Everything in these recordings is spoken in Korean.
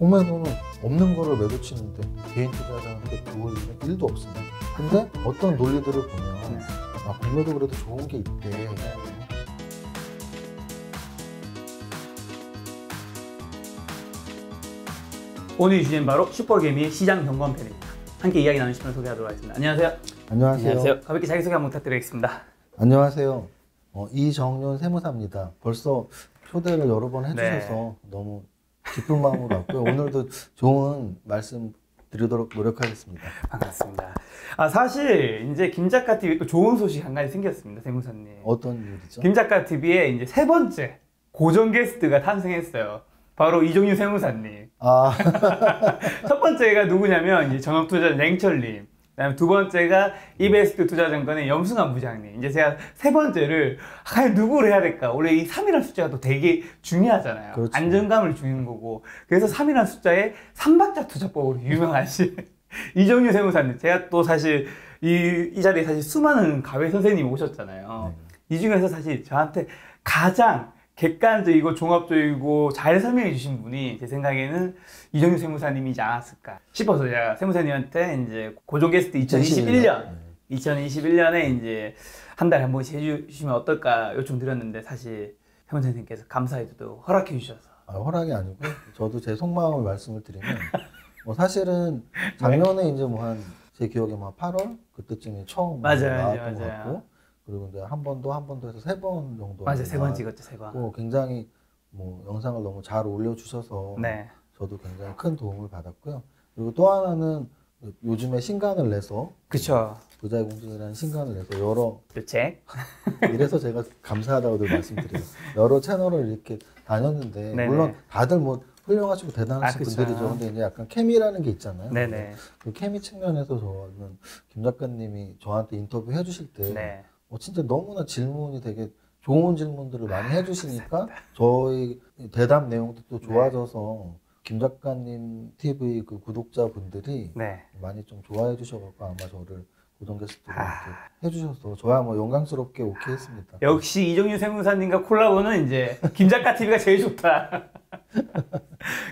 공매도는 없는 거를 매도 치는데 개인 투자자한테 좋을 일은 1도 없습니다. 근데 어떤 논리들을 보면 아, 공매도 그래도 좋은 게 있대. 오늘 주제는 바로 슈퍼개미의 시장 점검편입니다. 함께 이야기 나누실 분 소개하도록 하겠습니다. 안녕하세요. 안녕하세요. 가볍게 자기소개 한번 부탁드리겠습니다. 안녕하세요. 이정윤 세무사입니다. 벌써 초대를 여러 번 해주셔서 너무 기쁜 마음으로 왔고요. 오늘도 좋은 말씀 드리도록 노력하겠습니다. 반갑습니다. 사실 이제 김작가TV 또 좋은 소식 한 가지 생겼습니다, 세무사님. 어떤 일이죠? 김작가TV에 이제 세 번째 고정 게스트가 탄생했어요. 바로 이종윤 세무사님. 첫 번째가 누구냐면 이제 전업투자자 냉철님. 그다음에 두 번째가 이베스트 투자증권의 염승환 부장님. 이제 제가 세 번째를 과연 누구를 해야 될까? 원래 이 3이라는 숫자가 또 되게 중요하잖아요. 그렇죠. 안정감을 주는 거고. 그래서 3이라는 숫자에 삼박자 투자법으로 유명하신 이종윤 세무사님. 제가 또 사실 이 자리에 사실 수많은 가외 선생님이 오셨잖아요. 이 중에서 사실 저한테 가장 객관적이고 종합적이고 잘 설명해 주신 분이 제 생각에는 이종윤 세무사님이지 않았을까 싶어서 제가 세무사님한테 이제 고정 게스트 2021년에 이제 한 달에 한 번씩 해주시면 어떨까 요청드렸는데 사실 세무사님께서 감사히도 허락해 주셔서 허락이 아니고 저도 제 속마음을 말씀을 드리면 사실은 작년에 이제 뭐 한 제 기억에 뭐 8월 그때쯤에 처음 나왔던 것 같고 그리고 이제 한 번 더 해서 3번 정도. 맞아요. 3번 찍었죠, 3번. 굉장히 뭐 영상을 너무 잘 올려주셔서 저도 굉장히 큰 도움을 받았고요. 그리고 또 하나는 요즘에 신간을 내서 그쵸. 부자의 공증이라는 신간을 내서 여러 책 이래서 제가 감사하다고들 말씀드려요. 여러 채널을 이렇게 다녔는데 물론 다들 뭐 훌륭하시고 대단하신 분들이죠. 근데 이제 약간 케미라는 게 있잖아요. 그 케미 측면에서 저는 김 작가님이 저한테 인터뷰 해주실 때 진짜 너무나 질문이 되게 좋은 질문들을 많이 해주시니까 저희 대답 내용도 또 좋아져서 김 작가님 TV 그 구독자분들이 많이 좀 좋아해 주셔서 아마 저를 고정 게스트로 해주셔서 저야 뭐 영광스럽게 오케이 했습니다. 역시 이종윤 세무사님과 콜라보는 이제 김 작가 TV가 제일 좋다.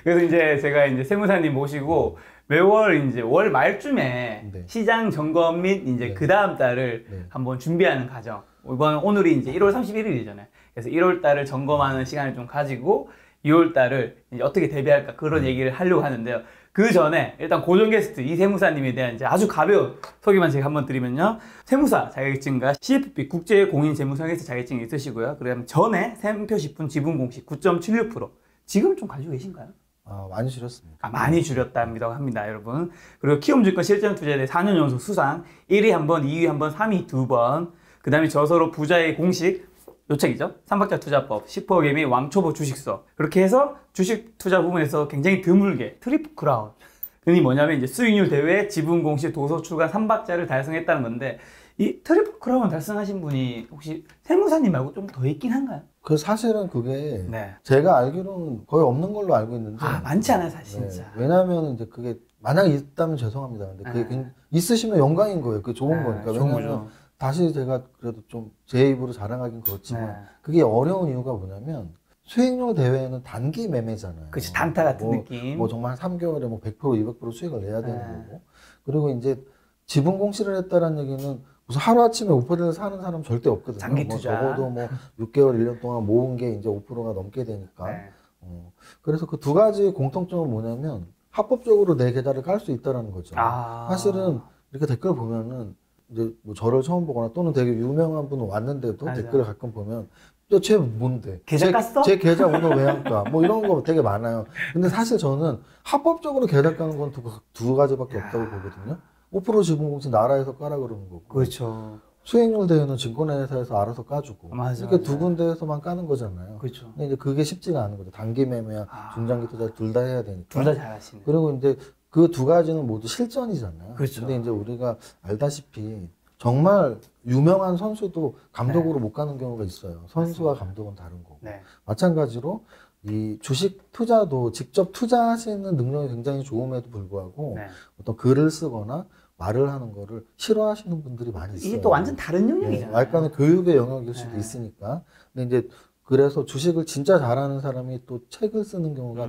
그래서 이제 제가 이제 세무사님 모시고 매월 이제 월 말쯤에 시장 점검 및 이제 그 다음 달을 한번 준비하는 과정. 오늘이 이제 1월 31일이잖아요. 그래서 1월 달을 점검하는 시간을 좀 가지고 2월 달을 이제 어떻게 대비할까 그런 얘기를 하려고 하는데요. 그 전에 일단 고정 게스트 이 세무사님에 대한 이제 아주 가벼운 소개만 제가 한번 드리면요. 세무사 자격증과 CFP 국제공인재무상에서 자격증이 있으시고요. 그다음 전에 샘표식품 지분공시 9.76% 지금 좀 가지고 계신가요? 많이 줄였습니다. 많이 줄였답니다 합니다, 여러분. 그리고 키움증권 실전투자대 4년 연속 수상 1위 한 번, 2위 한 번, 3위 2번. 그 다음에 저서로 부자의 공식 요 책이죠. 삼박자 투자법, 슈퍼개미 왕초보 주식서. 그렇게 해서 주식 투자 부분에서 굉장히 드물게 트리플 크라운. 이 뭐냐면 이제 수익률 대회 지분 공시 도서 출간 3박자를 달성했다는 건데 이 트리플 크라운 달성하신 분이 혹시 세무사님 말고 좀 더 있긴 한가요? 사실은 그게 제가 알기로는 거의 없는 걸로 알고 있는데 많지 않아요, 사실 진짜. 왜냐하면 이제 그게 만약 있다면 죄송합니다. 근데 그게 있으시면 영광인 거예요. 그게 좋은 거니까. 왜냐하면 다시 제가 그래도 좀 제 입으로 자랑하긴 그렇지만 그게 어려운 이유가 뭐냐면 수익률 대회는 단기 매매잖아요. 그치, 단타 같은 느낌. 뭐 정말 한 3개월에 뭐 100%, 200% 수익을 내야 되는 거고. 그리고 이제 지분 공시를 했다는 얘기는 무슨 하루아침에 5%를 사는 사람 절대 없거든요. 장기 투자. 적어도 뭐 6개월, 1년 동안 모은 게 이제 5%가 넘게 되니까. 그래서 그 두 가지 공통점은 뭐냐면 합법적으로 내 계좌를 깔 수 있다는 거죠. 사실은 이렇게 댓글 보면은 이제 뭐 저를 처음 보거나 또는 되게 유명한 분 왔는데도 댓글을 가끔 보면 쟤 뭔데? 계좌 깠어? 제 계좌 오늘 왜 안 까? 뭐 이런 거 되게 많아요. 근데 사실 저는 합법적으로 계좌 까는 건 두 가지밖에 없다고 보거든요. 5% 지분공시 나라에서 까라 그러는 거고. 그렇죠. 수익률 대회는 증권회사에서 알아서 까주고. 이렇게 두 군데에서만 까는 거잖아요. 그렇죠. 근데 이제 그게 쉽지가 않은 거죠. 단기 매매야 중장기 투자 둘 다 해야 되니까. 둘 다 잘하시네. 그리고 이제 그 두 가지는 모두 실전이잖아요. 그렇죠. 근데 이제 우리가 알다시피 정말 유명한 선수도 감독으로 못 가는 경우가 있어요. 선수와 감독은 다른 거고. 마찬가지로 이 주식 투자도 직접 투자하시는 능력이 굉장히 좋음에도 불구하고 어떤 글을 쓰거나 말을 하는 거를 싫어하시는 분들이 많이 있어요. 이게 또 완전 다른 영역이잖아요. 약간의 교육의 영역일 수도 있으니까. 근데 이제 그래서 주식을 진짜 잘하는 사람이 또 책을 쓰는 경우가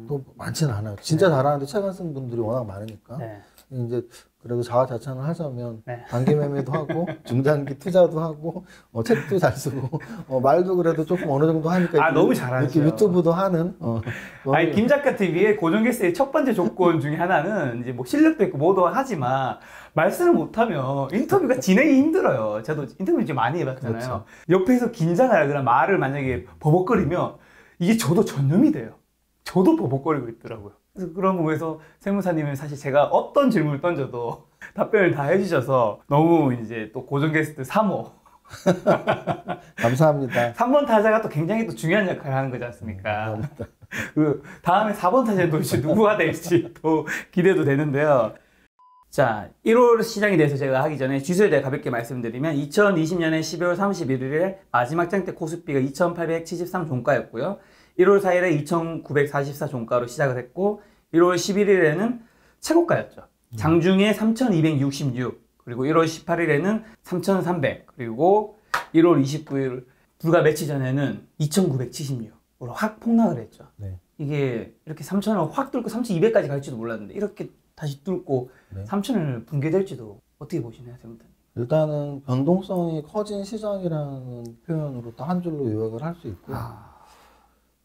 또 많지는 않아요. 진짜 네. 잘하는데 책 안 쓰는 분들이 워낙 많으니까. 네. 이제 그래도 자화자찬을 하자면 네. 단기 매매도 하고 중장기 투자도 하고 책도 잘 쓰고 말도 그래도 조금 어느 정도 하니까 너무 잘하죠. 이렇게 유튜브도 하는 아니 김작가 TV의 고정 게스트의 첫 번째 조건 중에 하나는 이제 뭐 실력도 있고 뭐도 하지만 말씀을 못하면 인터뷰가 진행이 힘들어요. 저도 인터뷰 좀 많이 해봤잖아요. 그렇죠. 옆에서 긴장을 하거나 말을 만약에 버벅거리면 이게 저도 전염이 돼요. 저도 버벅거리고 있더라고요. 그래서 그런 부분에서 세무사님은 사실 제가 어떤 질문을 던져도 답변을 다 해주셔서 너무 이제 또 고정 게스트 3호 감사합니다. 3번 타자가 또 굉장히 또 중요한 역할을 하는 거지 않습니까? 그 다음에 4번 타자는 도대체 누구가 될지 또 기대도 되는데요. 자, 1월 시장에 대해서 제가 하기 전에 지수에 대해 가볍게 말씀드리면 2020년에 12월 31일에 마지막 장 때 코스피가 2873 종가였고요. 1월 4일에 2944 종가로 시작을 했고 1월 11일에는 최고가였죠. 장중에 3266 그리고 1월 18일에는 3300 그리고 1월 29일 불과 며칠 전에는 2976으로 확 폭락을 했죠. 네. 이게 이렇게 3000을 확 뚫고 3200까지 갈지도 몰랐는데 이렇게 다시 뚫고 네. 3000을 붕괴될지도 어떻게 보시나요, 세무사님? 일단은 변동성이 커진 시장이라는 표현으로 또 한 줄로 요약을 할 수 있고요.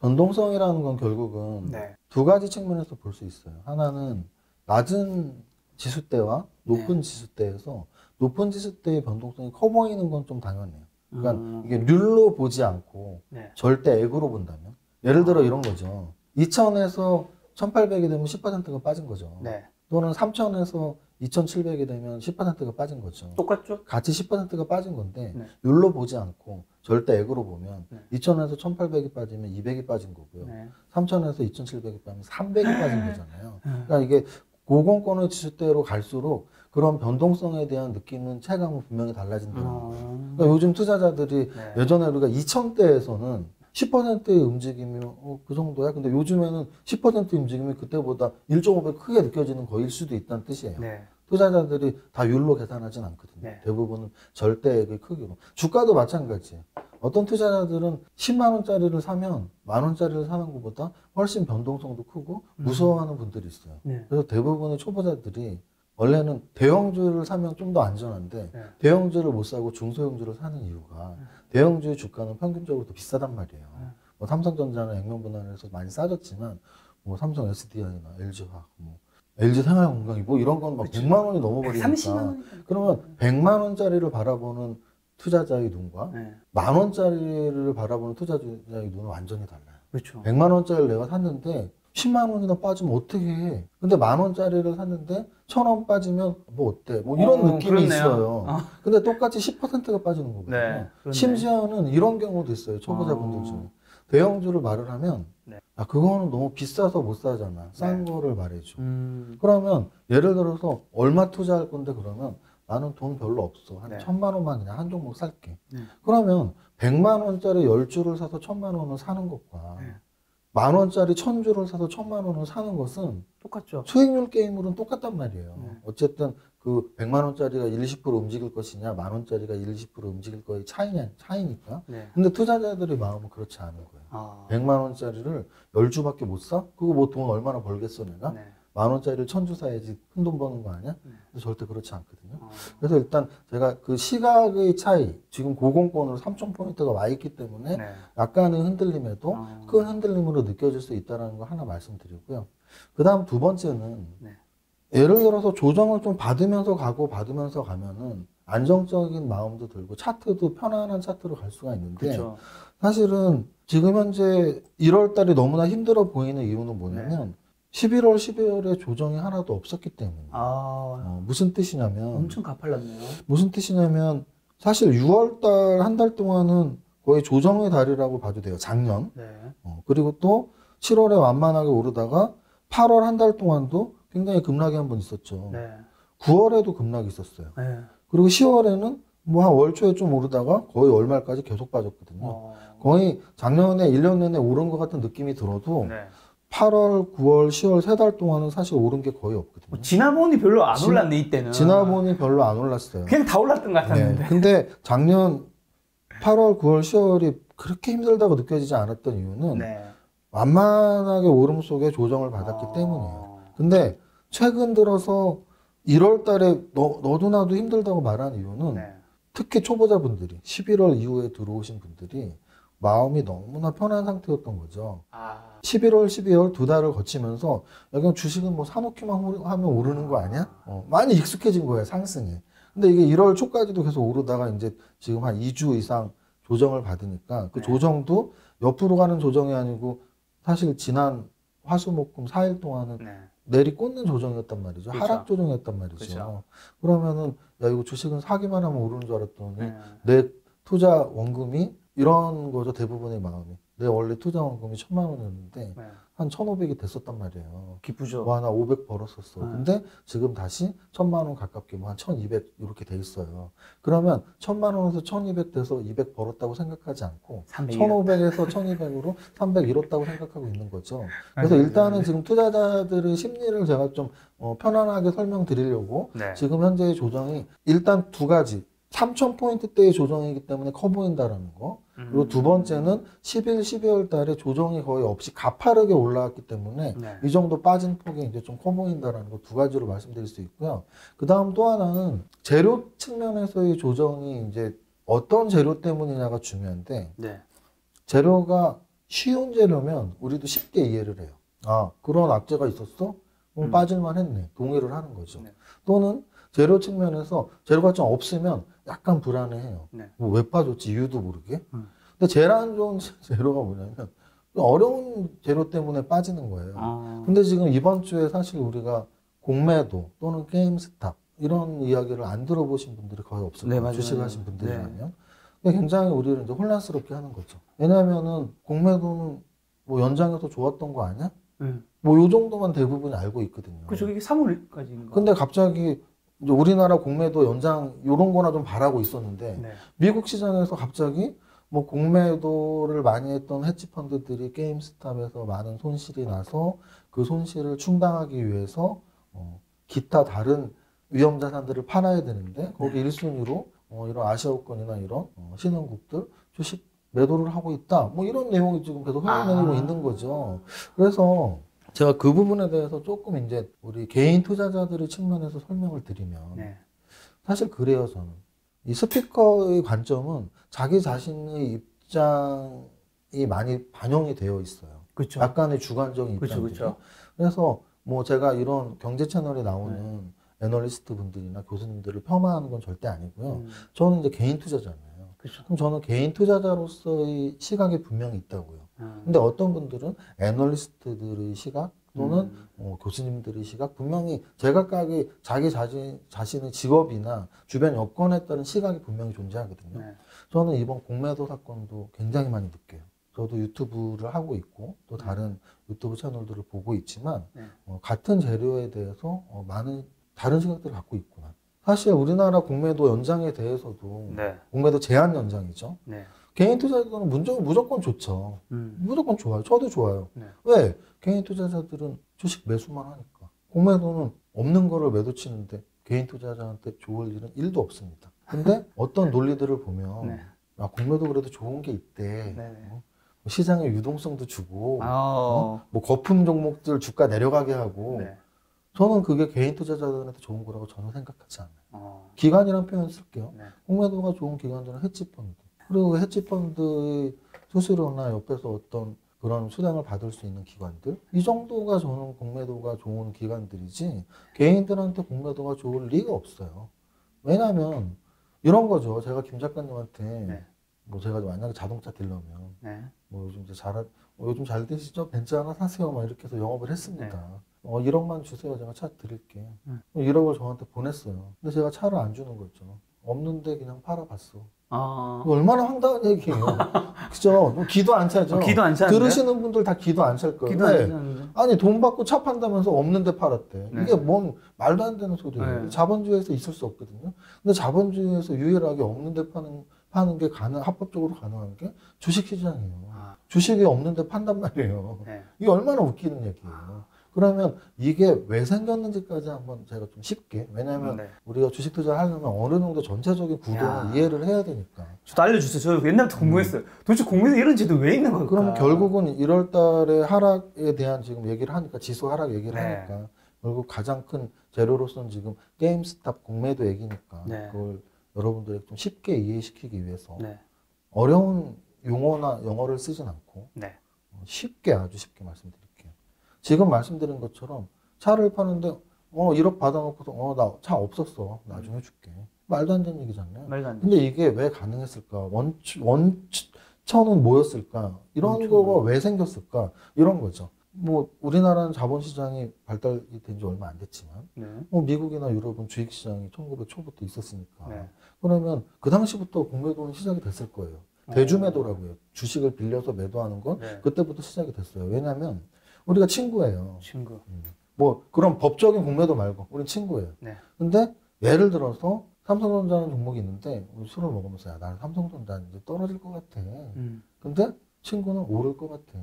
변동성이라는 건 결국은 네. 두 가지 측면에서 볼 수 있어요. 하나는 낮은 지수대와 높은 지수대에서 높은 지수대의 변동성이 커 보이는 건 좀 당연해요. 그러니까 이게 률로 보지 않고 네. 절대 액으로 본다면 예를 들어 이런 거죠. 2000에서 1800이 되면 10%가 빠진 거죠. 네. 또는 3000에서 2700이 되면 10%가 빠진 거죠. 똑같죠? 같이 10%가 빠진 건데 네. 율로 보지 않고 절대 액으로 보면 네. 2000에서 1800이 빠지면 200이 빠진 거고요. 네. 3000에서 2700이 빠지면 300이 빠진 거잖아요. 그러니까 이게 고공권의 지수대로 갈수록 그런 변동성에 대한 느끼는 체감은 분명히 달라진다는 거예요. 그러니까 요즘 투자자들이 네. 예전에 우리가 2000대에서는 10%의 움직임이 그 정도야. 근데 요즘에는 10%의 움직임이 그때보다 1.5배 크게 느껴지는 거일 수도 있다는 뜻이에요. 네. 투자자들이 다 율로 계산하진 않거든요. 네. 대부분은 절대액의 크기로. 주가도 마찬가지예요. 어떤 투자자들은 10만 원짜리를 사면 만 원짜리를 사는 것보다 훨씬 변동성도 크고 무서워하는 분들이 있어요. 네. 그래서 대부분의 초보자들이 원래는 대형주를 사면 좀 더 안전한데 네. 대형주를 못 사고 중소형주를 사는 이유가 대형주의 주가는 평균적으로 더 비싸단 말이에요. 뭐 삼성전자는 액면분할해서 많이 싸졌지만 뭐 삼성 SDI나 LG화학, 뭐 LG 생활건강이 뭐 이런 건 막 100만 원이 넘어버리니까 30만 원. 그러면 100만 원짜리를 바라보는 투자자의 눈과 네. 만 원짜리를 바라보는 투자자의 눈은 완전히 달라요. 그렇죠. 100만 원짜리를 내가 샀는데 10만 원이나 빠지면 어떻게 해? 근데 만 원짜리를 샀는데 1000원 빠지면 뭐 어때? 뭐 이런 느낌이 그렇네요. 있어요. 근데 똑같이 10%가 빠지는 거거든요. 네, 그렇네. 심지어는 이런 경우도 있어요. 초보자분들 중에. 대형주를 말을 하면 네. 아 그거는 너무 비싸서 못 사잖아. 싼 거를 말해줘. 음. 그러면 예를 들어서 얼마 투자할 건데 그러면 나는 돈 별로 없어. 한 네. 1000만 원만 그냥 한 종목 살게. 네. 그러면 100만 원짜리 10주를 사서 1000만 원을 사는 것과 네. 만 원짜리 1000주를 사서 1000만 원을 사는 것은 똑같죠. 수익률 게임으로는 똑같단 말이에요. 네. 어쨌든 그 100만 원짜리가 1, 20% 움직일 것이냐, 만 원짜리가 1, 20% 움직일 거의 차이니까. 네. 근데 투자자들의 마음은 그렇지 않은 거예요. 100만 원짜리를 10주밖에 못 사? 그거 뭐 돈 얼마나 벌겠어 내가? 네. 만 원짜리를 1000주 사야지 큰 돈 버는 거 아니야? 네. 근데 절대 그렇지 않거든요. 그래서 일단 제가 그 시각의 차이, 지금 고공권으로 3000포인트가 와 있기 때문에 네. 약간의 흔들림에도 큰 흔들림으로 느껴질 수 있다는 거 하나 말씀드리고요. 그 다음 두 번째는 네. 예를 들어서 조정을 좀 받으면서 가면은 안정적인 마음도 들고 차트도 편안한 차트로 갈 수가 있는데 그렇죠. 사실은 지금 현재 1월 달이 너무나 힘들어 보이는 이유는 뭐냐면 11월, 12월에 조정이 하나도 없었기 때문에 무슨 뜻이냐면 엄청 가팔랐네요. 무슨 뜻이냐면 사실 6월 달 한 달 동안은 거의 조정의 달이라고 봐도 돼요. 작년. 네. 그리고 또 7월에 완만하게 오르다가 8월 한 달 동안도 굉장히 급락이 한 번 있었죠. 네. 9월에도 급락이 있었어요. 네. 그리고 10월에는 뭐 한 월 초에 좀 오르다가 거의 월말까지 계속 빠졌거든요. 거의 작년에 1년 내내 오른 것 같은 느낌이 들어도 네. 8월, 9월, 10월 3달 동안은 사실 오른 게 거의 없거든요. 지나보니 별로 안 올랐네 이때는. 지나보니 별로 안 올랐어요. 그냥 다 올랐던 것 같았는데. 네. 근데 작년 8월, 9월, 10월이 그렇게 힘들다고 느껴지지 않았던 이유는 완만하게 오름 속에 조정을 받았기 때문이에요. 근데 최근 들어서 1월 달에 너도 나도 힘들다고 말한 이유는 특히 초보자분들이 11월 이후에 들어오신 분들이 마음이 너무나 편한 상태였던 거죠. 11월, 12월 두 달을 거치면서 야, 그냥 주식은 뭐 사놓기만 하면 오르는 거 아니야? 많이 익숙해진 거예요, 상승이. 근데 이게 1월 초까지도 계속 오르다가 이제 지금 한 2주 이상 조정을 받으니까 그 조정도 옆으로 가는 조정이 아니고 사실 지난 화수목금 4일 동안은 내리꽂는 조정이었단 말이죠. 그렇죠. 하락 조정이었단 말이죠. 그렇죠. 그러면은 야 이거 주식은 사기만 하면 오르는 줄 알았더니 내 투자 원금이 이런 거죠. 대부분의 마음이. 내 원래 투자 원금이 1,000만 원이었는데 한 1,500이 됐었단 말이에요. 기쁘죠. 와, 나 500 벌었었어. 근데 지금 다시 1,000만 원 가깝게 뭐 한 1,200 이렇게 돼 있어요. 그러면 1,000만 원에서 1,200 돼서 200 벌었다고 생각하지 않고 1,500에서 1,200으로 300 잃었다고 생각하고 있는 거죠. 그래서 일단은 지금 투자자들의 심리를 제가 좀 편안하게 설명드리려고 지금 현재의 조정이 일단 두 가지. 3,000포인트대의 조정이기 때문에 커 보인다라는 거. 그리고 두 번째는 11, 12월 달에 조정이 거의 없이 가파르게 올라왔기 때문에 이 정도 빠진 폭이 이제 좀 커 보인다라는 거 두 가지로 말씀드릴 수 있고요. 그 다음 또 하나는 재료 측면에서의 조정이 이제 어떤 재료 때문이냐가 중요한데 재료가 쉬운 재료면 우리도 쉽게 이해를 해요. 아, 그런 악재가 있었어? 그럼 빠질만 했네. 동의를 하는 거죠. 또는 재료 측면에서 재료가 좀 없으면 약간 불안해해요. 뭐 왜 빠졌지 이유도 모르게. 근데 제일 안 좋은 재료가 뭐냐면 어려운 재료 때문에 빠지는 거예요. 근데 지금 이번 주에 사실 우리가 공매도 또는 게임스탑 이런 이야기를 안 들어보신 분들이 거의 없을 거예요. 주식하신 분들이라면. 근데 굉장히 우리를 이제 혼란스럽게 하는 거죠. 왜냐면은 공매도는 뭐 연장해서 좋았던 거 아니야? 뭐 요 정도만 대부분이 알고 있거든요. 그죠, 이게 3월까지인가? 근데 갑자기 이제 우리나라 공매도 연장 요런 거나 좀 바라고 있었는데 미국 시장에서 갑자기 뭐 공매도를 많이 했던 헤지펀드들이 게임스탑에서 많은 손실이 나서 그 손실을 충당하기 위해서 기타 다른 위험 자산들을 팔아야 되는데 거기 1순위로 이런 아시아권이나 이런 신흥국들 주식 매도를 하고 있다. 뭐 이런 내용이 지금 계속 흘러내리고 있는 거죠. 그래서 제가 그 부분에 대해서 조금 이제 우리 개인 투자자들의 측면에서 설명을 드리면 사실 그래요, 저는. 이 스피커의 관점은 자기 자신의 입장이 많이 반영이 되어 있어요. 그쵸. 약간의 주관적인 입장이죠. 그래서 뭐 제가 이런 경제 채널에 나오는 애널리스트 분들이나 교수님들을 폄하하는 건 절대 아니고요. 저는 이제 개인 투자자잖아요. 그럼 저는 개인 투자자로서의 시각이 분명히 있다고요. 근데 어떤 분들은 애널리스트들의 시각 또는 교수님들의 시각 분명히 제각각의 자기 자신의 직업이나 주변 여건에 따른 시각이 분명히 존재하거든요. 저는 이번 공매도 사건도 굉장히 많이 느껴요. 저도 유튜브를 하고 있고 또 다른 유튜브 채널들을 보고 있지만 같은 재료에 대해서 많은 다른 시각들을 갖고 있구나. 사실 우리나라 공매도 연장에 대해서도 공매도 제한 연장이죠. 개인 투자자들은 무조건 좋죠. 무조건 좋아요. 저도 좋아요. 왜? 개인 투자자들은 주식 매수만 하니까. 공매도는 없는 거를 매도 치는데 개인 투자자한테 좋을 일은 1도 없습니다. 근데 어떤 논리들을 보면 아, 공매도 그래도 좋은 게 있대. 시장의 유동성도 주고 뭐 거품 종목들 주가 내려가게 하고 저는 그게 개인 투자자들한테 좋은 거라고 저는 생각하지 않아요. 기관이라는 표현 쓸게요. 공매도가 좋은 기관들은 헤지펀드. 그리고 헤지펀드의 수수료나 옆에서 어떤 그런 수당을 받을 수 있는 기관들. 이 정도가 저는 공매도가 좋은 기관들이지 개인들한테 공매도가 좋을 리가 없어요. 왜냐하면 이런 거죠. 제가 김 작가님한테 뭐 제가 만약에 자동차 딜러면 뭐 요즘 이제 요즘 잘 되시죠? 벤츠 하나 사세요. 막 이렇게 해서 영업을 했습니다. 1억만 주세요. 제가 차 드릴게. 1억을 저한테 보냈어요. 근데 제가 차를 안 주는 거죠. 없는데 그냥 팔아봤어. 얼마나 황당한 얘기예요. 그죠? 기도 안 차죠. 기도 안 차는데? 들으시는 분들 다 기도 안 찰 거예요. 기도 안 차는데? 아니 돈 받고 차 판다면서 없는데 팔았대. 이게 뭔 말도 안 되는 소리예요. 자본주의에서 있을 수 없거든요. 근데 자본주의에서 유일하게 없는데 파는 게 합법적으로 가능한 게 주식시장이에요. 주식이 없는데 판단 말이에요. 이게 얼마나 웃기는 얘기예요. 그러면 이게 왜 생겼는지까지 한번 제가 좀 쉽게, 왜냐하면 우리가 주식 투자를 하려면 어느 정도 전체적인 구도는 이해를 해야 되니까. 저도 알려주세요. 저 옛날부터 궁금했어요. 도대체 공매도 이런 제도 왜 있는 걸까? 그러면 결국은 1월 달에 하락에 대한 지금 얘기를 하니까, 지수 하락 얘기를 하니까 결국 가장 큰 재료로서는 지금 게임스탑 공매도 얘기니까 그걸 여러분들에게 좀 쉽게 이해시키기 위해서 어려운 용어나 영어를 쓰진 않고 쉽게, 아주 쉽게 말씀드릴게요. 지금 말씀드린 것처럼 차를 파는데 1억 받아놓고서 나 차 없었어, 나중에 줄게. 말도 안 되는 얘기잖아요. 근데 이게 왜 가능했을까? 원천은 뭐였을까? 이런 거가 왜 생겼을까? 이런 거죠. 뭐 우리나라는 자본시장이 발달이 된 지 얼마 안 됐지만 뭐 미국이나 유럽은 주식시장이 1900 초부터 있었으니까 그러면 그 당시부터 공매도는 시작이 됐을 거예요. 대주매도라고요. 주식을 빌려서 매도하는 건 그때부터 시작이 됐어요. 왜냐하면 우리가 친구예요. 뭐 그런 법적인 공매도 말고 우린 친구예요. 근데 예를 들어서 삼성전자라는 종목이 있는데 우리 술을 먹으면서 야, 나는 삼성전자 이제 떨어질 것 같아. 근데 친구는 오를 것 같아.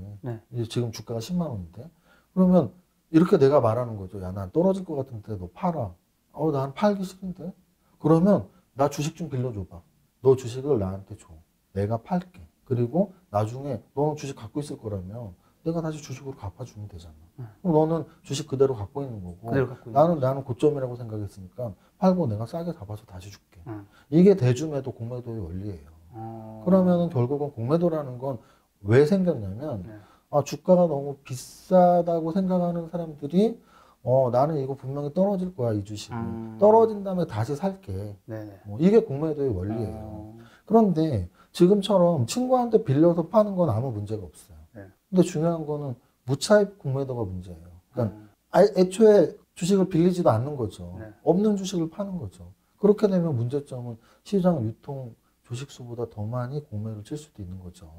이제 지금 주가가 10만 원인데 그러면 이렇게 내가 말하는 거죠. 야, 난 떨어질 것 같은데 너 팔아. 난 팔기 싫은데. 그러면 나 주식 좀 빌려줘봐. 너 주식을 나한테 줘. 내가 팔게. 그리고 나중에 너는 주식 갖고 있을 거라면 내가 다시 주식으로 갚아주면 되잖아. 그럼 너는 주식 그대로 갖고 있는 거고 나는 고점이라고 생각했으니까 팔고 내가 싸게 잡아서 다시 줄게. 이게 대주매도 공매도의 원리예요. 그러면은 결국은 공매도라는 건 왜 생겼냐면 주가가 너무 비싸다고 생각하는 사람들이 나는 이거 분명히 떨어질 거야, 이 주식이. 떨어진 다음에 다시 살게. 이게 공매도의 원리예요. 그런데 지금처럼 친구한테 빌려서 파는 건 아무 문제가 없어요. 근데 중요한 거는 무차입 공매도가 문제예요. 그러니까 애초에 주식을 빌리지도 않는 거죠. 없는 주식을 파는 거죠. 그렇게 되면 문제점은 시장 유통 주식수보다 더 많이 공매를 칠 수도 있는 거죠.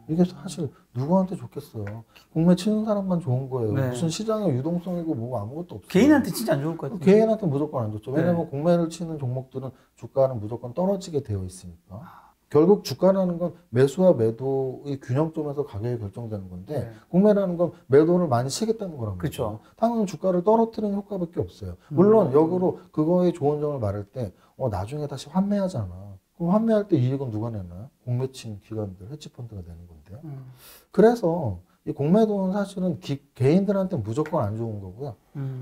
이게 사실 누구한테 좋겠어요. 공매 치는 사람만 좋은 거예요. 무슨 시장의 유동성이고 뭐고 아무것도 없어요. 개인한테 진짜 안 좋을 것 같아요. 개인한테 무조건 안 좋죠. 왜냐면 공매를 치는 종목들은 주가는 무조건 떨어지게 되어 있으니까. 결국 주가라는 건 매수와 매도의 균형점에서 가격이 결정되는 건데 공매라는 건 매도를 많이 치겠다는 거란 말이죠. 당연히 주가를 떨어뜨리는 효과밖에 없어요. 물론 역으로 그거의 좋은 점을 말할 때 나중에 다시 환매하잖아. 그럼 환매할 때 이익은 누가 내나요? 공매 친 기관들, 헤지펀드가 내는 건데요. 그래서 이 공매도는 사실은 개인들한테 무조건 안 좋은 거고요.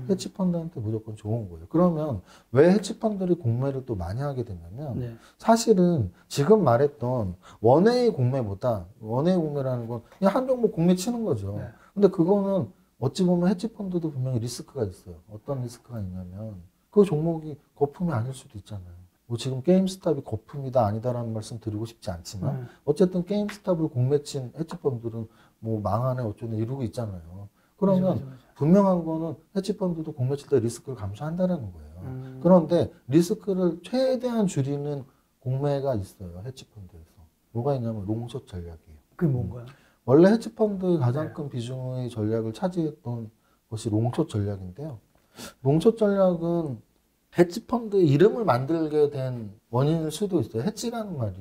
헤지펀드한테 무조건 좋은 거예요. 그러면 왜 헤지펀드들이 공매를 또 많이 하게 되냐면 사실은 지금 말했던 원웨이 공매보다 원웨이 공매라는 건 그냥 한 종목 공매 치는 거죠. 근데 그거는 어찌 보면 헤지펀드도 분명히 리스크가 있어요. 어떤 리스크가 있냐면 그 종목이 거품이 아닐 수도 있잖아요. 뭐 지금 게임스탑이 거품이다 아니다라는 말씀 드리고 싶지 않지만 어쨌든 게임스탑을 공매친 헤지펀드들은 뭐 망하네 어쩌네 이러고 있잖아요. 그러면 맞아. 분명한 거는 헤지펀드도 공매칠 때 리스크를 감수한다는 거예요. 그런데 리스크를 최대한 줄이는 공매가 있어요. 헤지펀드에서. 뭐가 있냐면 롱숏 전략이에요. 그게 뭔가요? 원래 헤지펀드의 가장 큰 비중의 전략을 차지했던 것이 롱숏 전략인데요. 롱숏 전략은 헤지펀드 이름을 만들게 된 원인일 수도 있어요. 헤지라는 말이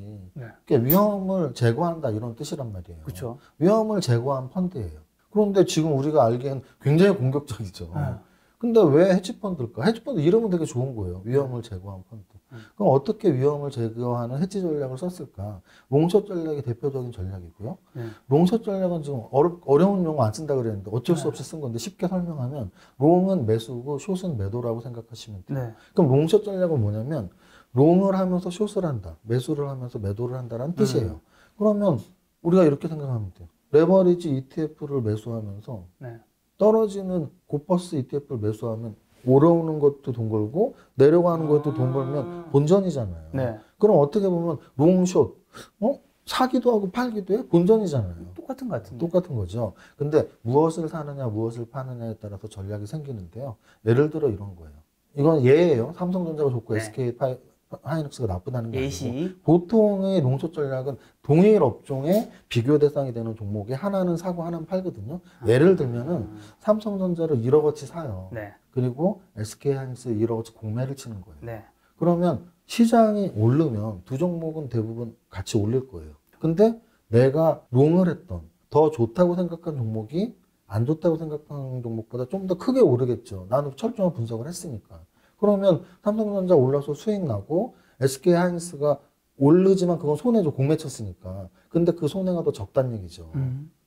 그러니까 위험을 제거한다 이런 뜻이란 말이에요. 그쵸. 위험을 제거한 펀드예요. 그런데 지금 우리가 알기엔 굉장히 공격적이죠. 근데 왜 헤지펀드일까? 헤지펀드 이름은 되게 좋은 거예요. 위험을 제거한 펀드. 그럼 어떻게 위험을 제거하는 헤지 전략을 썼을까? 롱숏 전략이 대표적인 전략이고요. 롱숏 전략은 지금 어려운 용어 안 쓴다 그랬는데 어쩔 수 없이 쓴 건데 쉽게 설명하면 롱은 매수고 숏은 매도라고 생각하시면 돼요. 그럼 롱숏 전략은 뭐냐면 롱을 하면서 숏을 한다. 매수를 하면서 매도를 한다는 뜻이에요. 그러면 우리가 이렇게 생각하면 돼요. 레버리지 ETF를 매수하면서 떨어지는 고퍼스 ETF를 매수하면 오르는 것도 돈 벌고 내려가는 것도 돈 벌면 본전이잖아요. 그럼 어떻게 보면 롱숏 사기도 하고 팔기도 해? 본전이잖아요. 똑같은 것 같은데. 똑같은 거죠. 근데 무엇을 사느냐 무엇을 파느냐에 따라서 전략이 생기는데요. 예를 들어 이런 거예요. 이건 예예요. 삼성전자가 좋고 SK 하이닉스가 나쁘다는 게 아니고 보통의 롱숏 전략은 동일 업종의 비교 대상이 되는 종목에 하나는 사고 하나는 팔거든요. 예를 들면은 삼성전자를 1억어치 사요. 그리고 SK 하이닉스 1억어치 공매를 치는 거예요. 그러면 시장이 오르면 두 종목은 대부분 같이 올릴 거예요. 근데 내가 롱을 했던 더 좋다고 생각한 종목이 안 좋다고 생각하는 종목보다 좀 더 크게 오르겠죠. 나는 철저한 분석을 했으니까. 그러면 삼성전자 올라서 수익 나고 SK하이닉스가 오르지만 그건 손해죠. 공매 쳤으니까. 근데 그 손해가 더 적다는 얘기죠.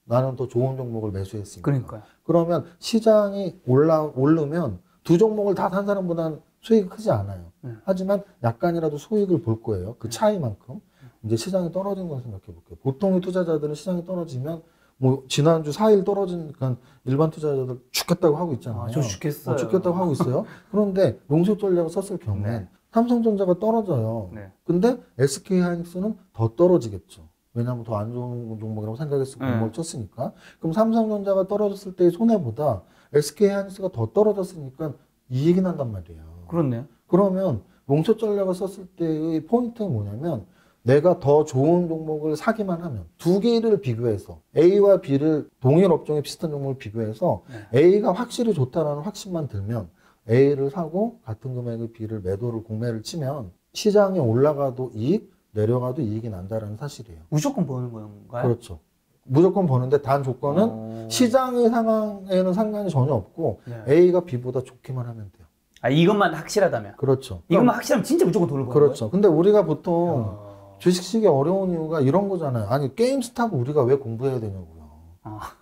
나는 더 좋은 종목을 매수했으니까. 그러니까요. 그러면 시장이 오르면 두 종목을 다 산 사람보다는 수익이 크지 않아요. 하지만 약간이라도 수익을 볼 거예요. 그 차이만큼. 이제 시장이 떨어진 걸 생각해 볼게요. 보통의 투자자들은 시장이 떨어지면 뭐 지난주 4일 떨어지니까 일반 투자자들 죽겠다고 하고 있잖아요. 저 죽겠어요. 죽겠다고 하고 있어요. 그런데 롱숏 전략을 썼을 경우엔 네. 삼성전자가 떨어져요. 네. 근데 SK하이닉스는 더 떨어지겠죠. 왜냐하면 더 안 좋은 종목이라고 생각해서 공모를 쳤으니까. 그럼 삼성전자가 떨어졌을 때의 손해보다 SK하이닉스가 더 떨어졌으니까 이익이 난단 말이에요. 그렇네요. 그러면 롱숏 전략을 썼을 때의 포인트는 뭐냐면 내가 더 좋은 종목을 사기만 하면 두 개를 비교해서 A와 B를 동일 업종의 비슷한 종목을 비교해서 A가 확실히 좋다라는 확신만 들면 A를 사고 같은 금액의 B를 매도를 공매를 치면 시장이 올라가도 이익, 내려가도 이익이 난다라는 사실이에요. 무조건 버는 건가요? 그렇죠. 무조건 버는데 단 조건은 시장의 상황에는 상관이 전혀 없고 A가 B보다 좋기만 하면 돼요. 아, 이것만 확실하다면? 그렇죠. 이것만 확실하면 진짜 무조건 돈을 버는 그렇죠. 거예요? 근데 우리가 보통 주식시기 어려운 이유가 이런 거잖아요. 아니 게임스탑 우리가 왜 공부해야 되냐고요.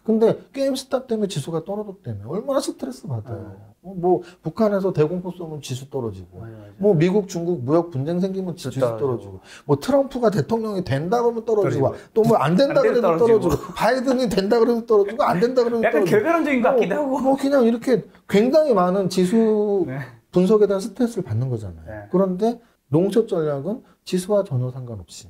근데 게임스탑 때문에 지수가 떨어졌다며 얼마나 스트레스 받아요. 뭐 북한에서 대공포 쏘면 지수 떨어지고 맞아. 뭐 미국 중국 무역 분쟁 생기면 지수 떨어지고 뭐 트럼프가 대통령이 된다 그러면 떨어지고 또 뭐 안 된다 그래도 떨어지고 바이든이 된다 그래도 떨어지고 안 된다 그래도 약간 떨어지고 결과론적인 것 같기도 하고 뭐 그냥 이렇게 굉장히 많은 지수 분석에 대한 스트레스를 받는 거잖아요. 그런데 롱숏 전략은 지수와 전혀 상관없이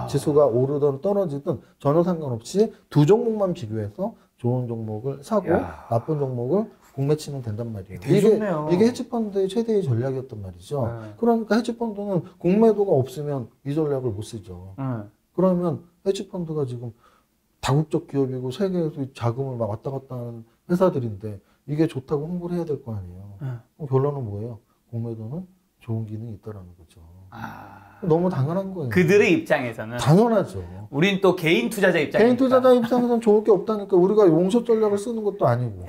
지수가 오르든 떨어지든 전혀 상관없이 두 종목만 비교해서 좋은 종목을 사고 나쁜 종목을 공매치면 된단 말이에요. 이게 헤지펀드의 최대의 전략이었단 말이죠. 그러니까 헤지펀드는 공매도가 없으면 이 전략을 못 쓰죠. 그러면 헤지펀드가 지금 다국적 기업이고 세계에서 자금을 막 왔다 갔다 하는 회사들인데 이게 좋다고 홍보를 해야 될 거 아니에요. 그럼 결론은 뭐예요? 공매도는 좋은 기능이 있다라는 거죠. 너무 당연한 거예요. 그들의 입장에서는 당연하죠. 우린 또 개인 투자자 입장이니까. 개인 투자자 입장에서는 좋을 게 없다니까. 우리가 롱숏 전략을 쓰는 것도 아니고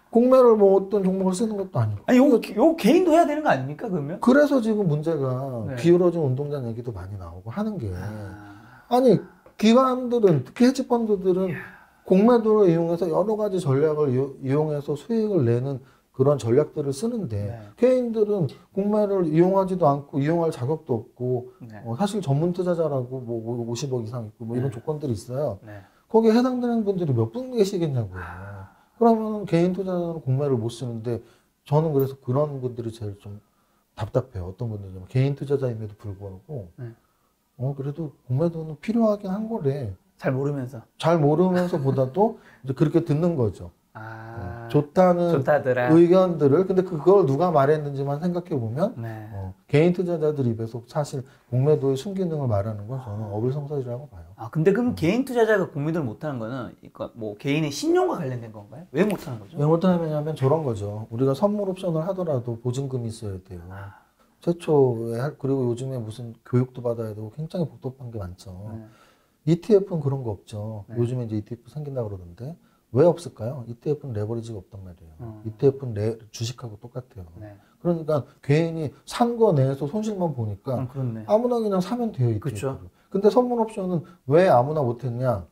공매를 뭐 어떤 종목을 쓰는 것도 아니고. 아니 요 개인도 해야 되는 거 아닙니까 그러면? 그래서 지금 문제가 기울어진 운동장 얘기도 많이 나오고 하는 게 아니 기관들은 특히 헤지펀드들은 공매도를 이용해서 여러 가지 전략을 이용해서 수익을 내는 그런 전략들을 쓰는데 개인들은 공매를 이용하지도 않고 이용할 자격도 없고 사실 전문 투자자라고 뭐 50억 이상 있고 뭐 이런 조건들이 있어요. 거기에 해당되는 분들이 몇 분 계시겠냐고요. 그러면 개인 투자자는 공매를 못 쓰는데 저는 그래서 그런 분들이 제일 좀 답답해요. 어떤 분들은 개인 투자자임에도 불구하고 그래도 공매도는 필요하긴 한 거래. 잘 모르면서. 잘 모르면서보다도 이제 그렇게 듣는 거죠. 좋다는 의견들을. 근데 그걸 누가 말했는지만 생각해 보면 개인 투자자들 입에서 사실 공매도의 순기능을 말하는 건 저는 어불성설이라고 봐요. 근데 그럼 개인 투자자가 공매도를 못하는 거는 그러니까 뭐 개인의 신용과 관련된 건가요? 왜 못하는 거죠? 왜 못하냐면 저런 거죠. 우리가 선물 옵션을 하더라도 보증금이 있어야 돼요. 최초에. 그리고 요즘에 무슨 교육도 받아야 되고 굉장히 복잡한 게 많죠. ETF는 그런 거 없죠. 요즘에 이제 ETF 생긴다고 그러던데 왜 없을까요? ETF는 레버리지가 없단 말이에요. ETF는 주식하고 똑같아요. 그러니까 개인이 산 거 내에서 손실만 보니까 아무나 그냥 사면 돼요. ETF를. 근데 선물 옵션은 왜 아무나 못했냐?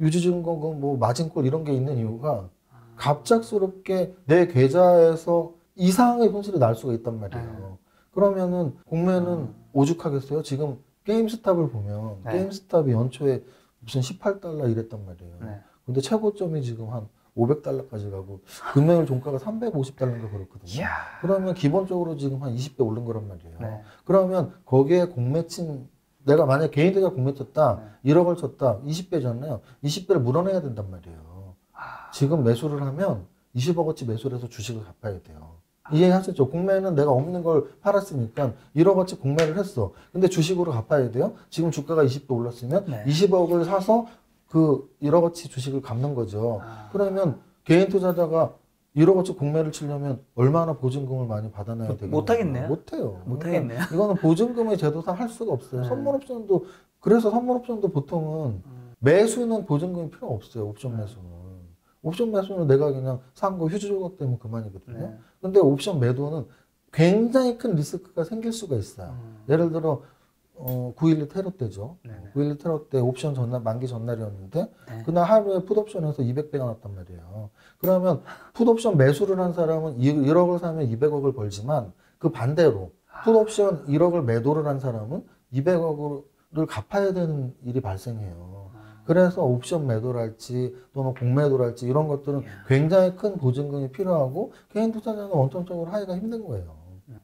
유지증거금, 뭐 마진콜 이런 게 있는 이유가 갑작스럽게 내 계좌에서 이상의 손실이 날 수가 있단 말이에요. 그러면은 공매는 오죽하겠어요? 지금 게임스탑을 보면 게임스탑이 연초에 무슨 18달러 이랬단 말이에요. 근데 최고점이 지금 한 500달러까지 가고 금요일 종가가 350달러인가 그렇거든요. 그러면 기본적으로 지금 한 20배 오른 거란 말이에요. 그러면 거기에 공매친 내가 만약에 개인들가 공매쳤다 1억을 쳤다 20배잖아요. 20배를 물어내야 된단 말이에요. 지금 매수를 하면 20억어치 매수를 해서 주식을 갚아야 돼요. 이해하셨죠? 공매는 내가 없는 걸 팔았으니까 1억어치 공매를 했어. 근데 주식으로 갚아야 돼요. 지금 주가가 20배 올랐으면 20억을 사서 그 1억어치 주식을 갚는 거죠. 그러면 개인 투자자가 1억어치 공매를 치려면 얼마나 보증금을 많이 받아놔야 되겠어요? 못하겠네요. 못해요. 못하겠네요. 그러니까 이거는 보증금의 제도상 할 수가 없어요. 선물 옵션도 그래서 선물 옵션도 보통은 매수는 보증금이 필요 없어요. 옵션 매수는. 옵션 매수는 내가 그냥 산 거 휴지 조각 때문에 그만이거든요. 근데 옵션 매도는 굉장히 큰 리스크가 생길 수가 있어요. 예를 들어 9.11 테러 때죠. 9.11 테러 때 옵션 전날, 만기 전날이었는데 그날 하루에 풋옵션에서 200배가 났단 말이에요. 그러면 풋옵션 매수를 한 사람은 1억을 사면 200억을 벌지만 그 반대로 풋옵션 1억을 매도를 한 사람은 200억을 갚아야 되는 일이 발생해요. 그래서 옵션 매도랄지 또는 공매도랄지 이런 것들은 굉장히 큰 보증금이 필요하고 개인 투자자는 원천적으로 하기가 힘든 거예요.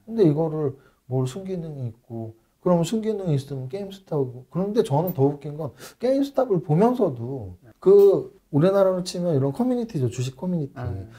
근데 이거를 뭘 순기능이 있고 그러면 순기능이 있으면 게임스탑이고 그런데 저는 더 웃긴 건 게임스탑을 보면서도 그 우리나라로 치면 이런 커뮤니티죠. 주식 커뮤니티.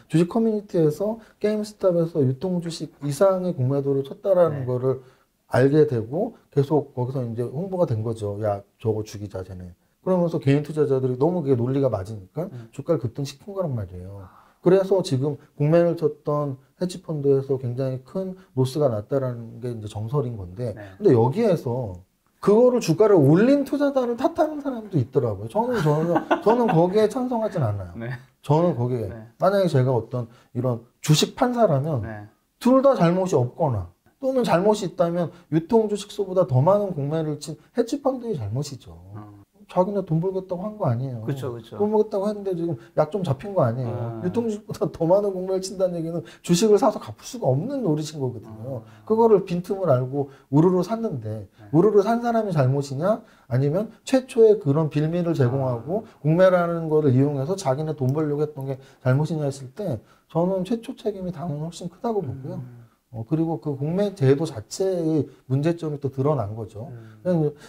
주식 커뮤니티에서 게임스탑에서 유통주식 이상의 공매도를 쳤다라는 거를 알게 되고 계속 거기서 이제 홍보가 된 거죠. 야, 저거 죽이자, 쟤네. 그러면서 개인 투자자들이 너무 그게 논리가 맞으니까 주가를 급등시킨 거란 말이에요. 그래서 지금 공매를 쳤던 헤지펀드에서 굉장히 큰 로스가 났다라는 게 이제 정설인 건데, 근데 여기에서 그거를 주가를 올린 투자자를 탓하는 사람도 있더라고요. 저는 거기에 찬성하진 않아요. 저는 거기에 만약에 제가 어떤 이런 주식 판사라면 둘 다 잘못이 없거나 또는 잘못이 있다면 유통주식소보다 더 많은 공매를 친 헤지펀드의 잘못이죠. 자기네 돈 벌겠다고 한 거 아니에요. 그렇죠. 돈 벌겠다고 했는데 지금 약 좀 잡힌 거 아니에요. 유통주식보다 더 많은 공매를 친다는 얘기는 주식을 사서 갚을 수가 없는 노릇인 거거든요. 그거를 빈틈을 알고 우르르 샀는데 우르르 산 사람이 잘못이냐? 아니면 최초에 그런 빌미를 제공하고 공매라는 거를 이용해서 자기네 돈 벌려고 했던 게 잘못이냐 했을 때 저는 최초 책임이 당연히 훨씬 크다고 보고요. 그리고 그 공매 제도 자체의 문제점이 또 드러난 거죠.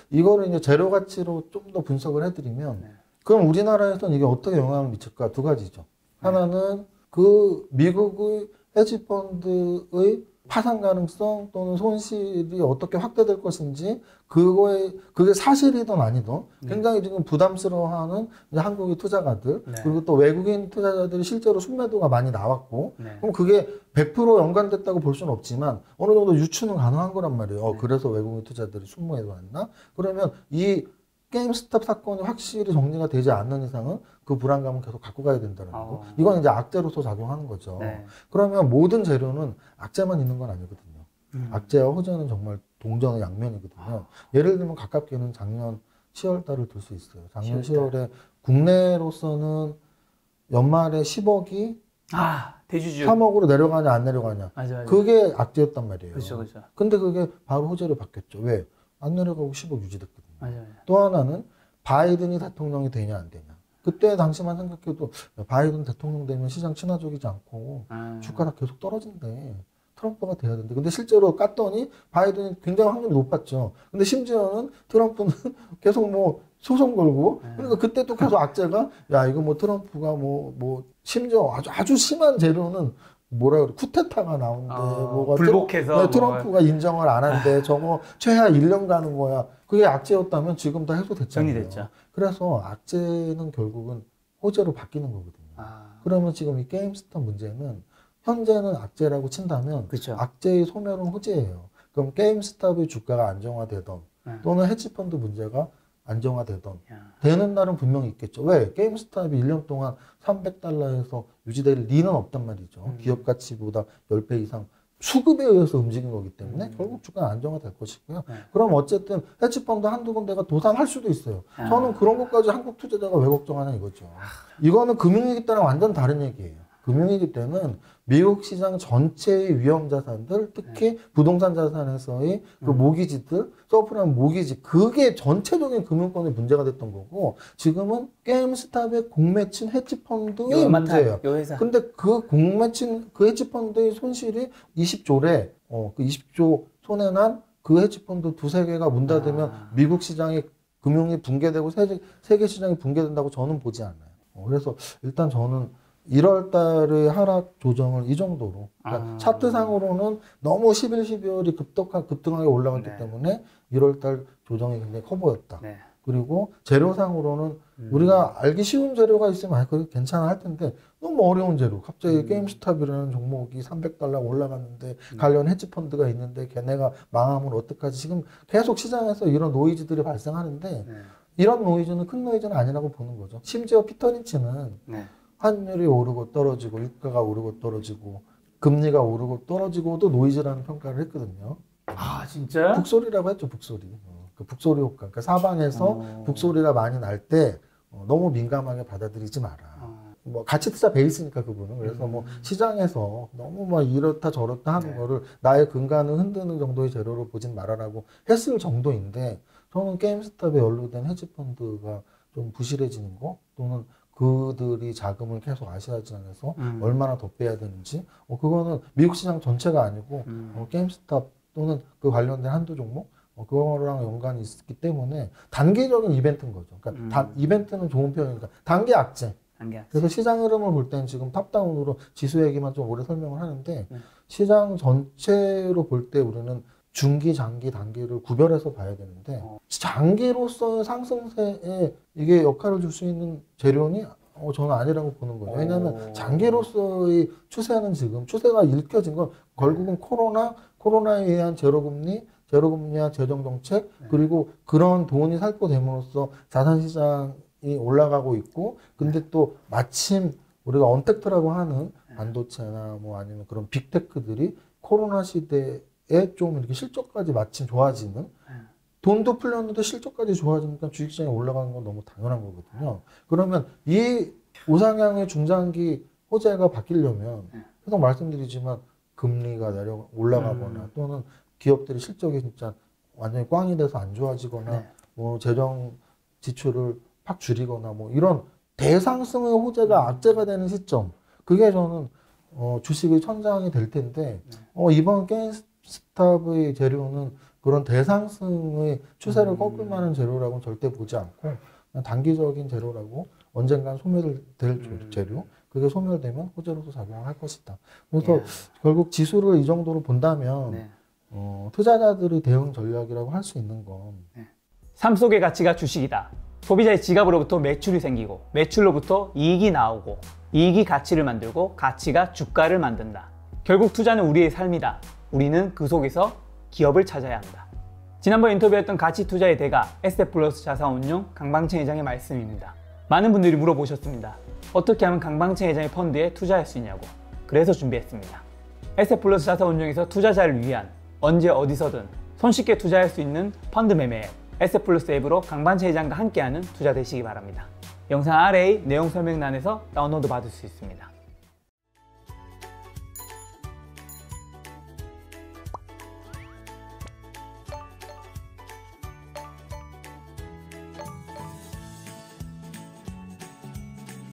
이거를 이제 재료 가치로 좀 더 분석을 해드리면, 그럼 우리나라에서는 이게 어떻게 영향을 미칠까? 두 가지죠. 하나는 그 미국의 헤지펀드의 파산 가능성 또는 손실이 어떻게 확대될 것인지 그게 사실이든 아니든 굉장히 지금 부담스러워하는 이제 한국의 투자가들 그리고 또 외국인 투자자들이 실제로 순매도가 많이 나왔고 그럼 그게 100% 연관됐다고 볼 수는 없지만 어느 정도 유추는 가능한 거란 말이에요. 그래서 외국인 투자들이 순매도 했나? 그러면 이 게임스탑 사건이 확실히 정리가 되지 않는 이상은 그 불안감은 계속 갖고 가야 된다는 거. 이건 이제 악재로서 작용하는 거죠. 그러면 모든 재료는 악재만 있는 건 아니거든요. 악재와 호재는 정말 동전의 양면이거든요. 예를 들면 가깝게는 작년 10월 달을 들 수 있어요. 작년 10월에 국내로서는 연말에 10억이 대주주 3억으로 내려가냐 안 내려가냐. 맞아. 그게 악재였단 말이에요. 그렇죠. 근데 그게 바로 호재로 바뀌었죠. 왜? 안 내려가고 10억 유지됐거든요. 맞아요. 또 하나는 바이든이 대통령이 되냐 안 되냐. 그때 당시만 생각해도 바이든 대통령 되면 시장 친화적이지 않고 주가가 계속 떨어진대. 트럼프가 돼야 되는데. 근데 실제로 깠더니 바이든이 굉장히 확률이 높았죠. 근데 심지어는 트럼프는 계속 뭐 소송 걸고 그러니까 그때 또 계속 악재가 야 이거 뭐 트럼프가 뭐 심지어 아주 심한 재료는 뭐라 그래 쿠데타가 나온대 뭐가 불복해서 트럼프가 인정을 안 한대 저거 최하 1년 가는 거야. 그게 악재였다면 지금 다 해소됐잖아요. 정리됐죠. 그래서 악재는 결국은 호재로 바뀌는 거거든요. 그러면 지금 이 게임스탑 문제는 현재는 악재라고 친다면 악재의 소멸은 호재예요. 그럼 게임스탑의 주가가 안정화되던 또는 헤지펀드 문제가 안정화되던 되는 날은 분명히 있겠죠. 왜? 게임스탑이 1년 동안 300달러에서 유지될 리는 없단 말이죠. 기업 가치보다 10배 이상 수급에 의해서 움직인 거기 때문에 결국 주가는 안정화될 것이고요. 그럼 어쨌든 헤지펀드 한두 군데가 도산할 수도 있어요. 저는 그런 것까지 한국 투자자가 왜 걱정하냐 이거죠. 이거는 금융위기 때랑 완전 다른 얘기예요. 금융위기 때는 미국 시장 전체의 위험 자산들, 특히 부동산 자산에서의 그 모기지들, 서프라임 모기지, 그게 전체적인 금융권의 문제가 됐던 거고, 지금은 게임스탑의 공매친 헤지펀드의 문제예요. 근데 그 공매친 그 헤지펀드의 손실이 20조래, 그 20조 손해난 그 헤지펀드 두세 개가 문 닫으면 미국 시장이 금융이 붕괴되고 세계 시장이 붕괴된다고 저는 보지 않아요. 그래서 일단 저는 1월 달의 하락 조정을 이 정도로 그러니까 차트상으로는 너무 11, 12월이 급등하게 올라갔기 때문에 1월 달 조정이 굉장히 커 보였다. 그리고 재료상으로는 우리가 알기 쉬운 재료가 있으면 그래 괜찮아 할 텐데 너무 어려운 재료. 갑자기 게임스탑이라는 종목이 300달러 올라갔는데 관련 헤지펀드가 있는데 걔네가 망하면 어떡하지. 지금 계속 시장에서 이런 노이즈들이 발생하는데 이런 노이즈는 큰 노이즈는 아니라고 보는 거죠. 심지어 피터 린치는 환율이 오르고 떨어지고 유가가 오르고 떨어지고 금리가 오르고 떨어지고도 노이즈라는 평가를 했거든요. 아 진짜? 북소리라고 했죠. 북소리. 그 북소리 효과. 그러니까 사방에서 북소리가 많이 날 때 너무 민감하게 받아들이지 마라. 뭐 가치 투자 베이스니까 그분은. 그래서 뭐 시장에서 너무 막 이렇다 저렇다 하는 거를 나의 근간을 흔드는 정도의 재료로 보진 말아라고 했을 정도인데, 저는 게임스탑에 연루된 헤지펀드가 좀 부실해지는 거, 또는 그들이 자금을 계속 아시아지안에서 얼마나 더 빼야 되는지, 그거는 미국 시장 전체가 아니고 게임스탑 또는 그 관련된 한두 종목, 그거랑 연관이 있기 때문에 단기적인 이벤트인 거죠. 그러니까 이벤트는 좋은 표현이니까 단기 악재. 그래서 시장 흐름을 볼 때는 지금 탑다운으로 지수 얘기만 좀 오래 설명을 하는데, 시장 전체로 볼 때 우리는 중기, 장기, 단기를 구별해서 봐야 되는데, 장기로서의 상승세에 이게 역할을 줄 수 있는 재료니 저는 아니라고 보는 거예요. 왜냐하면 장기로서의 추세는 지금 추세가 읽혀진 건 결국은 코로나에 의한 제로금리와 재정정책, 그리고 그런 돈이 살포됨으로써 자산시장이 올라가고 있고, 근데 또 마침 우리가 언택트라고 하는 반도체나 뭐 아니면 그런 빅테크들이 코로나 시대에 좀 이렇게 실적까지 마침 좋아지는, 돈도 풀렸는데 실적까지 좋아지니까 주식시장이 올라가는 건 너무 당연한 거거든요. 그러면 이 우상향의 중장기 호재가 바뀌려면 계속 말씀드리지만 금리가 올라가거나 또는 기업들이 실적이 진짜 완전히 꽝이 돼서 안 좋아지거나 뭐 재정 지출을 팍 줄이거나 뭐 이런 대상승의 호재가 악재가 되는 시점, 그게 저는 주식의 천장이 될 텐데, 이번 게임스탑의 재료는 그런 대상승의 추세를 꺾을 만한 재료라고는 절대 보지 않고, 그냥 단기적인 재료라고, 언젠간 소멸될 재료, 그게 소멸되면 호재로서 작용할 것이다. 그래서 결국 지수를 이 정도로 본다면 투자자들의 대응 전략이라고 할 수 있는 건, 삶 속의 가치가 주식이다. 소비자의 지갑으로부터 매출이 생기고, 매출로부터 이익이 나오고, 이익이 가치를 만들고, 가치가 주가를 만든다. 결국 투자는 우리의 삶이다. 우리는 그 속에서 기업을 찾아야 한다. 지난번 인터뷰했던 가치 투자의 대가 에셋플러스 자산운용 강방채 회장의 말씀입니다. 많은 분들이 물어보셨습니다. 어떻게 하면 강방채 회장의 펀드에 투자할 수 있냐고. 그래서 준비했습니다. 에셋플러스 자산운용에서 투자자를 위한, 언제 어디서든 손쉽게 투자할 수 있는 펀드 매매 앱 에셋플러스 앱으로 강방채 회장과 함께하는 투자 되시기 바랍니다. 영상 아래의 내용 설명란에서 다운로드 받을 수 있습니다.